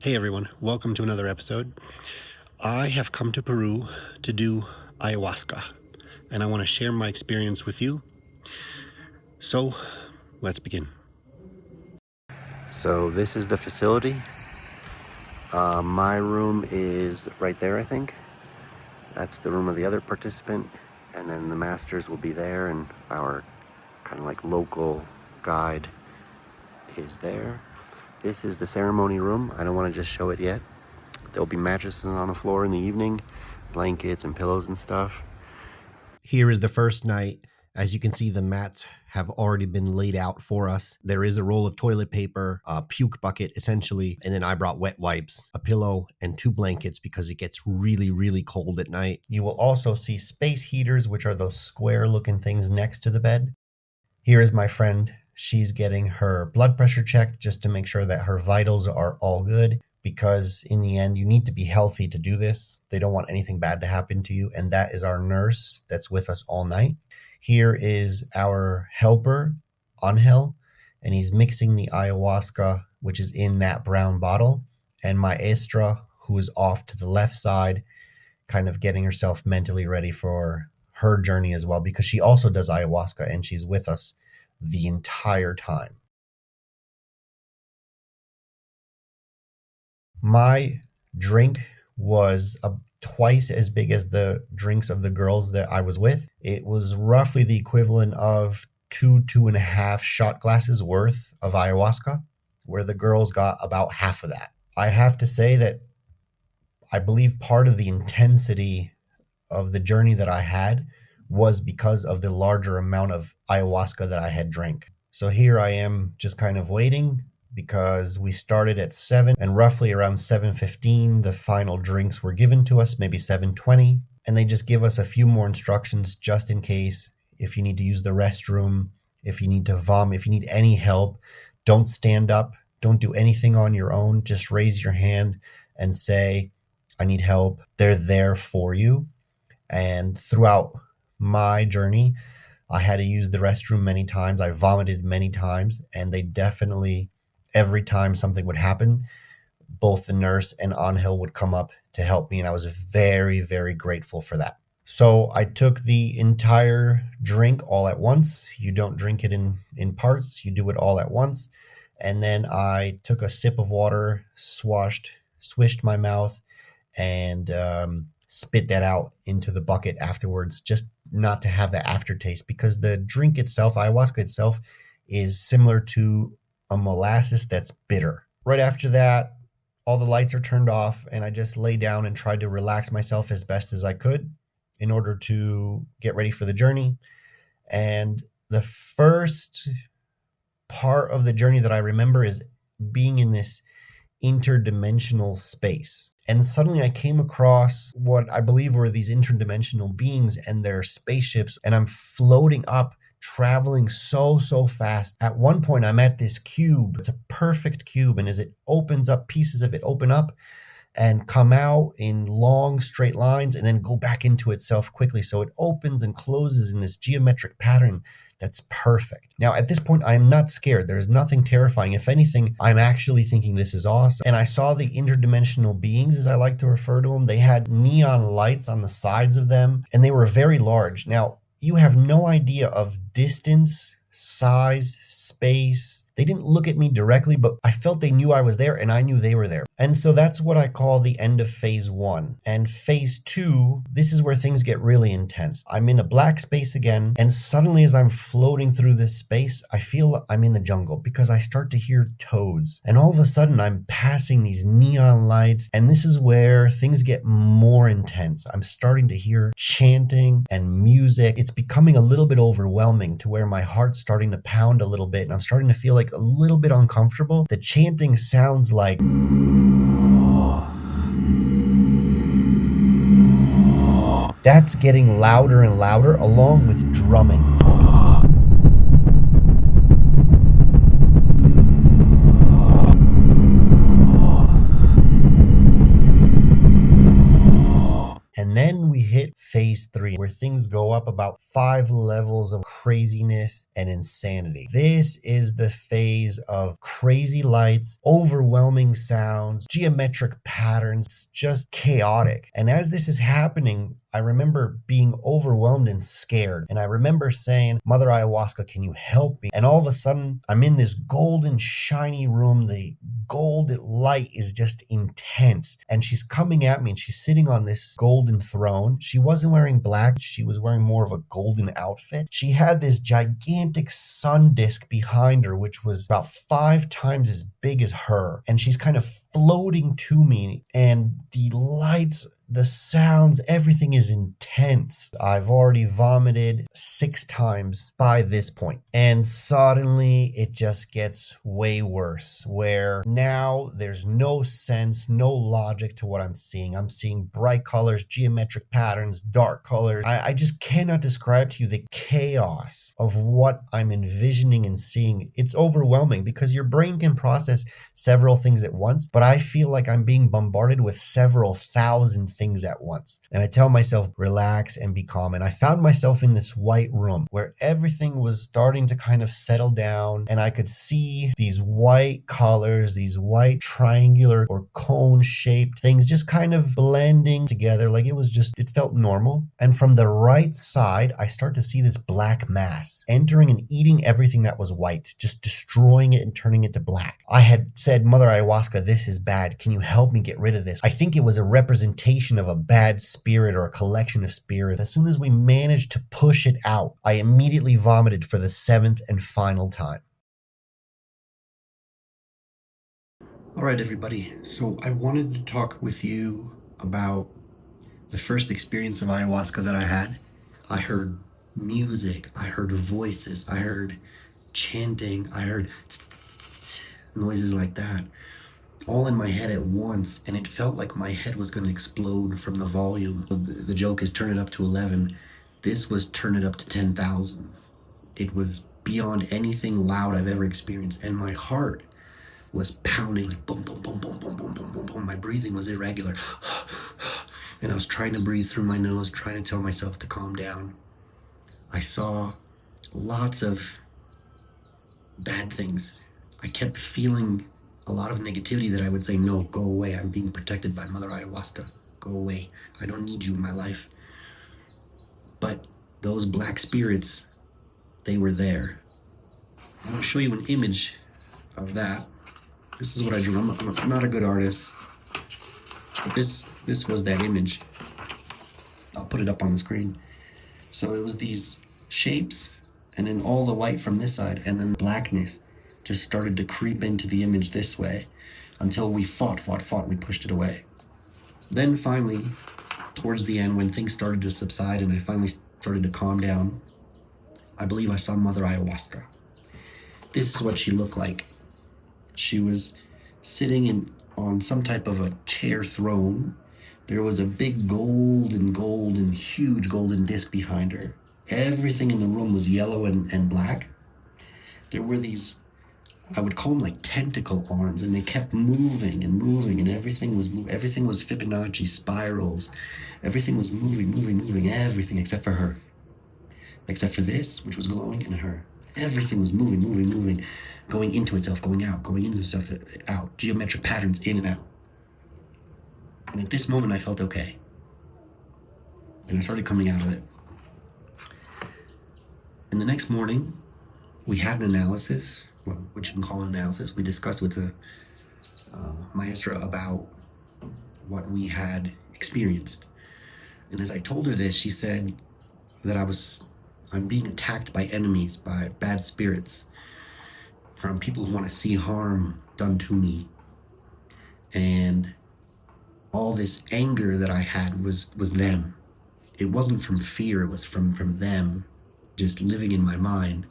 Hey everyone, welcome to another episode. I have come to Peru to do ayahuasca, and I want to share my experience with you. So, let's begin. So this is the facility. My room is right there, I think. That's the room of the other participant, and then the masters will be there, and our kind of like local guide is there. This is the ceremony room. I don't want to just show it yet. There'll be mattresses on the floor in the evening, blankets and pillows and stuff. Here is the first night. As you can see, the mats have already been laid out for us. There is a roll of toilet paper, a puke bucket essentially, and then I brought wet wipes, a pillow, and 2 blankets because it gets really, really cold at night. You will also see space heaters, which are those square looking things next to the bed. Here is my friend. She's getting her blood pressure checked just to make sure that her vitals are all good, because in the end, you need to be healthy to do this. They don't want anything bad to happen to you. And that is our nurse that's with us all night. Here is our helper, Angel, and he's mixing the ayahuasca, which is in that brown bottle. And Maestra, who is off to the left side, kind of getting herself mentally ready for her journey as well, because she also does ayahuasca and she's with us the entire time. My drink was twice as big as the drinks of the girls that I was with. It was roughly the equivalent of 2.5 shot glasses worth of ayahuasca, where the girls got about half of that. I have to say that I believe part of the intensity of the journey that I had was because of the larger amount of ayahuasca that I had drank. So here I am just kind of waiting, because we started at 7 and roughly around 7:15 the final drinks were given to us, maybe 7:20, and they just give us a few more instructions just in case, if you need to use the restroom, if you need to vomit, if you need any help. Don't stand up, don't do anything on your own, just raise your hand and say, I need help. They're there for you. And throughout my journey, I had to use the restroom many times. I vomited many times, and they definitely, every time something would happen, both the nurse and Angel would come up to help me, and I was very, very grateful for that. So I took the entire drink all at once. You don't drink it in parts, you do it all at once. And then I took a sip of water, swished my mouth, and spit that out into the bucket afterwards, just not to have that aftertaste, because the drink itself, ayahuasca itself, is similar to a molasses that's bitter. Right after that, all the lights are turned off, and I just lay down and tried to relax myself as best as I could in order to get ready for the journey. And the first part of the journey that I remember is being in this interdimensional space. And suddenly I came across what I believe were these interdimensional beings and their spaceships, and I'm floating up, traveling so fast. At one point, I'm at this cube. It's a perfect cube, and as it opens up, pieces of it open up and come out in long straight lines and then go back into itself quickly. So it opens and closes in this geometric pattern that's perfect. Now, at this point, I'm not scared. There's nothing terrifying. If anything, I'm actually thinking this is awesome. And I saw the interdimensional beings, as I like to refer to them. They had neon lights on the sides of them, and they were very large. Now, you have no idea of distance, size, space. They didn't look at me directly, but I felt they knew I was there, and I knew they were there. And so that's what I call the end of phase 1. And phase 2, this is where things get really intense. I'm in a black space again, and suddenly as I'm floating through this space, I feel I'm in the jungle, because I start to hear toads. And all of a sudden, I'm passing these neon lights, and this is where things get more intense. I'm starting to hear chanting and music. It's becoming a little bit overwhelming, to where my heart's starting to pound a little bit, and I'm starting to feel like a little bit uncomfortable. The chanting sounds like that's getting louder and louder, along with drumming. And then we hit phase phase 3, where things go up about 5 levels of craziness and insanity. This is the phase of crazy lights, overwhelming sounds, geometric patterns. It's just chaotic. And as this is happening, I remember being overwhelmed and scared. And I remember saying, Mother Ayahuasca, can you help me? And all of a sudden, I'm in this golden, shiny room. The gold light is just intense. And she's coming at me and she's sitting on this golden throne. She wasn't wearing black. She was wearing more of a golden outfit. She had this gigantic sun disk behind her, which was about 5 times as big as her. And she's kind of floating to me. And the lights, the sounds, everything is intense. I've already vomited 6 times by this point. And suddenly it just gets way worse, where now there's no sense, no logic to what I'm seeing. I'm seeing bright colors, geometric patterns, dark colors. I just cannot describe to you the chaos of what I'm envisioning and seeing. It's overwhelming because your brain can process several things at once, but I feel like I'm being bombarded with several thousand things at once. And I tell myself, relax and be calm. And I found myself in this white room where everything was starting to kind of settle down. And I could see these white colors, these white triangular or cone shaped things just kind of blending together. Like it felt normal. And from the right side, I start to see this black mass entering and eating everything that was white, just destroying it and turning it to black. I had said, Mother Ayahuasca, this is bad. Can you help me get rid of this? I think it was a representation of a bad spirit or a collection of spirits. As soon as we managed to push it out, I immediately vomited for the 7th and final time. All right, everybody. So I wanted to talk with you about the first experience of ayahuasca that I had. I heard music, I heard voices, I heard chanting, I heard noises like that, all in my head at once, and it felt like my head was going to explode from the volume. The joke is turn it up to 11. This was turn it up to 10,000. It was beyond anything loud I've ever experienced, and my heart was pounding like boom, boom, boom, boom, boom, boom, boom, boom, boom. My breathing was irregular, and I was trying to breathe through my nose, trying to tell myself to calm down. I saw lots of bad things. I kept feeling a lot of negativity that I would say, no, go away. I'm being protected by Mother Ayahuasca. Go away. I don't need you in my life. But those black spirits, they were there. I'm going to show you an image of that. This is what I drew. I'm not a good artist, but this was that image. I'll put it up on the screen. So it was these shapes, and then all the white from this side, and then blackness just started to creep into the image this way until we fought, we pushed it away. Then finally, towards the end, when things started to subside and I finally started to calm down, I believe I saw Mother Ayahuasca. This is what she looked like. She was sitting on some type of a chair throne. There was a big golden, huge golden disc behind her. Everything in the room was yellow and black. There were these, I would call them like tentacle arms, and they kept moving, and everything was Fibonacci spirals. Everything was moving, everything except for her. Except for this, which was glowing, and her. Everything was moving, going into itself, going out, going into itself, out. Geometric patterns in and out. And at this moment, I felt okay. And I started coming out of it. And the next morning, we had an analysis, well, what you can call an analysis. We discussed with the maestra about what we had experienced. And as I told her this, she said that I'm being attacked by enemies, by bad spirits, from people who want to see harm done to me. And all this anger that I had was them. It wasn't from fear, it was from them just living in my mind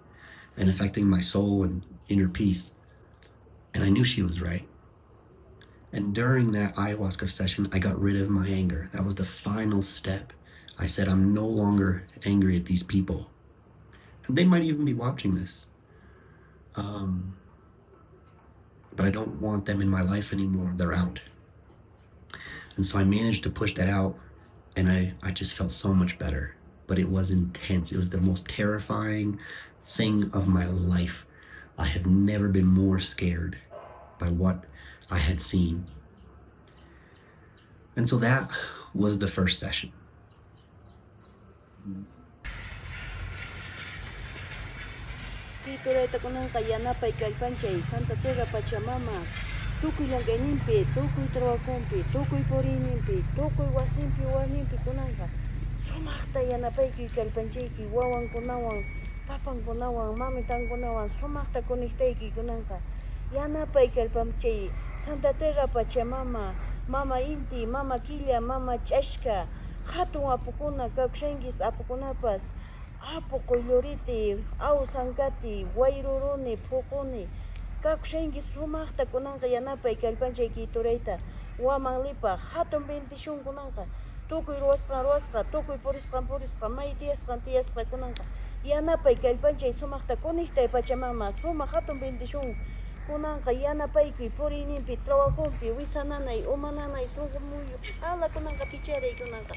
and affecting my soul and inner peace. And I knew she was right. And during that ayahuasca session, I got rid of my anger. That was the final step. I said, I'm no longer angry at these people. And they might even be watching this. But I don't want them in my life anymore. They're out. And so I managed to push that out And I just felt so much better. But it was intense. It was the most terrifying thing of my life. I have never been more scared by what I had seen. And so that was the first session. Santa Terra Pachamama, tukuy longanimpi, tukuy trawakumpi, tukuy porinimpi, tukuy wasimpi warmimpi kunanqa. Sumaqta yanapayki kallpanchayki wawankunawan, papankunawan, mamitankunawan, sumaqta conectayki kunanqa. Yanapay kallpanchay Santa Terra Pachamama, mama inti, mama quilla, mama chashka, hatun apukuna kawshankis apukunapas. Apu Quylluriti, Au Sankati, Wayruruni, Pukuni, Kakushenki sumaqta kunanqa yanapay kallpanchayki turayta, Wamanlipa, hatun bendición kunanqa, tukuy ruwasqa, tukuy purisqa, may tiyasqa kunanqa, yanapay kallpanchay sumaqta kunigtay Pachamama, sumaq hatun bendición kunanqa yanapaykuy puriyninpi, trabajonpi, wisananay, umananay, sunqumuyo, ala kunanqa picharay kunanqa.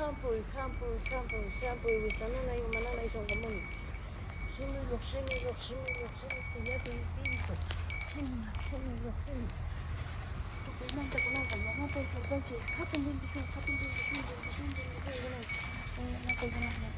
Hampuy, wisananay, umananay, sonqamuy. Similok, kuyati espíritu. Similok. Tukuymanta kunanqa, yanapay kallpanchay, hatun bendición, kunanqa. Yanapay kunanqa,